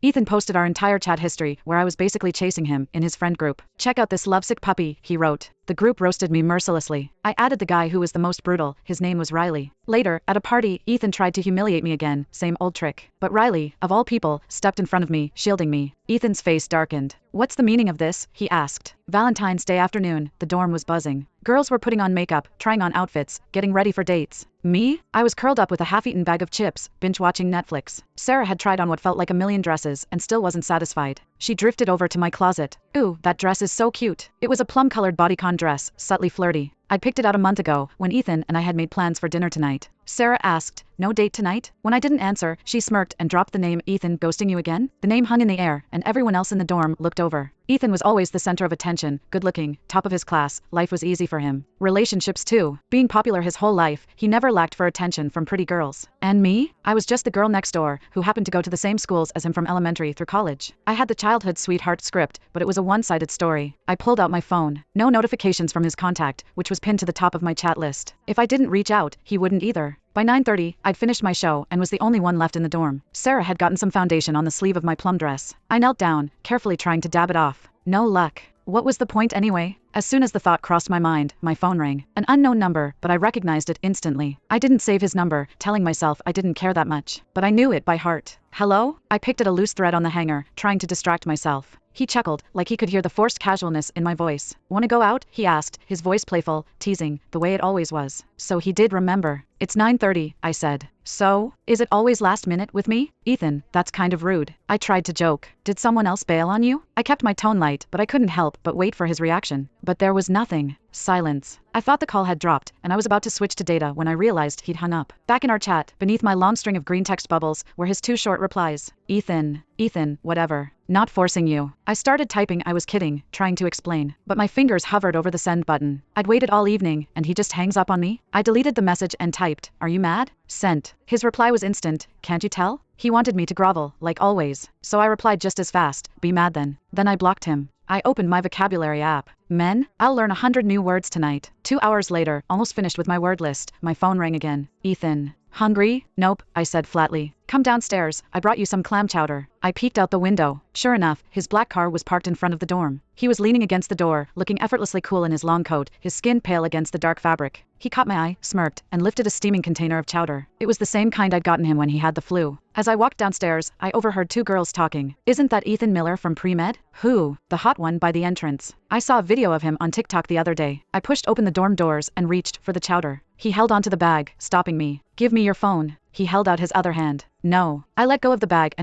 Ethan posted our entire chat history, where I was basically chasing him, in his friend group. "Check out this lovesick puppy," he wrote. The group roasted me mercilessly. I added the guy who was the most brutal. His name was Riley. Later, at a party, Ethan tried to humiliate me again, same old trick. But Riley, of all people, stepped in front of me, shielding me. Ethan's face darkened. "What's the meaning of this?" he asked. Valentine's Day afternoon, the dorm was buzzing. Girls were putting on makeup, trying on outfits, getting ready for dates. Me? I was curled up with a half-eaten bag of chips, binge-watching Netflix. Sarah had tried on what felt like a million dresses and still wasn't satisfied. She drifted over to my closet. "Ooh, that dress is so cute." It was a plum-colored bodycon dress, subtly flirty. I'd picked it out a month ago, when Ethan and I had made plans for dinner tonight. Sarah asked, "No date tonight?" When I didn't answer, she smirked and dropped the name. "Ethan ghosting you again?" The name hung in the air, and everyone else in the dorm looked over. Ethan was always the center of attention, good-looking, top of his class, life was easy for him. Relationships too. Being popular his whole life, he never lacked for attention from pretty girls. And me? I was just the girl next door, who happened to go to the same schools as him from elementary through college. I had the childhood sweetheart script, but it was a one-sided story. I pulled out my phone. No notifications from his contact, which was pinned to the top of my chat list. If I didn't reach out, he wouldn't either. By 9:30, I'd finished my show and was the only one left in the dorm. Sarah had gotten some foundation on the sleeve of my plum dress. I knelt down, carefully trying to dab it off. No luck. What was the point anyway? As soon as the thought crossed my mind, my phone rang. An unknown number, but I recognized it instantly. I didn't save his number, telling myself I didn't care that much. But I knew it by heart. "Hello?" I picked at a loose thread on the hanger, trying to distract myself. He chuckled, like he could hear the forced casualness in my voice. "Wanna go out?" he asked, his voice playful, teasing, the way it always was. So he did remember. "It's 9:30, I said. "So? Is it always last minute with me?" "Ethan, that's kind of rude." I tried to joke. "Did someone else bail on you?" I kept my tone light, but I couldn't help but wait for his reaction. But there was nothing. Silence. I thought the call had dropped, and I was about to switch to data when I realized he'd hung up. Back in our chat, beneath my long string of green text bubbles, were his two short replies. Ethan, whatever. Not forcing you." I started typing. I was kidding, trying to explain, but my fingers hovered over the send button. I'd waited all evening, and he just hangs up on me? I deleted the message and typed, "Are you mad?" Sent. His reply was instant. "Can't you tell?" He wanted me to grovel, like always. So I replied just as fast, "Be mad then." Then I blocked him. I opened my vocabulary app. Men? I'll learn 100 new words tonight. 2 hours later, almost finished with my word list, my phone rang again. "Ethan. Hungry?" "Nope," I said flatly. "Come downstairs, I brought you some clam chowder." I peeked out the window. Sure enough, his black car was parked in front of the dorm. He was leaning against the door, looking effortlessly cool in his long coat, his skin pale against the dark fabric. He caught my eye, smirked, and lifted a steaming container of chowder. It was the same kind I'd gotten him when he had the flu. As I walked downstairs, I overheard 2 girls talking. "Isn't that Ethan Miller from pre-med?" "Who?" "The hot one by the entrance. I saw a video of him on TikTok the other day." I pushed open the dorm doors and reached for the chowder. He held onto the bag, stopping me. "Give me your phone." He held out his other hand. "No." I let go of the bag and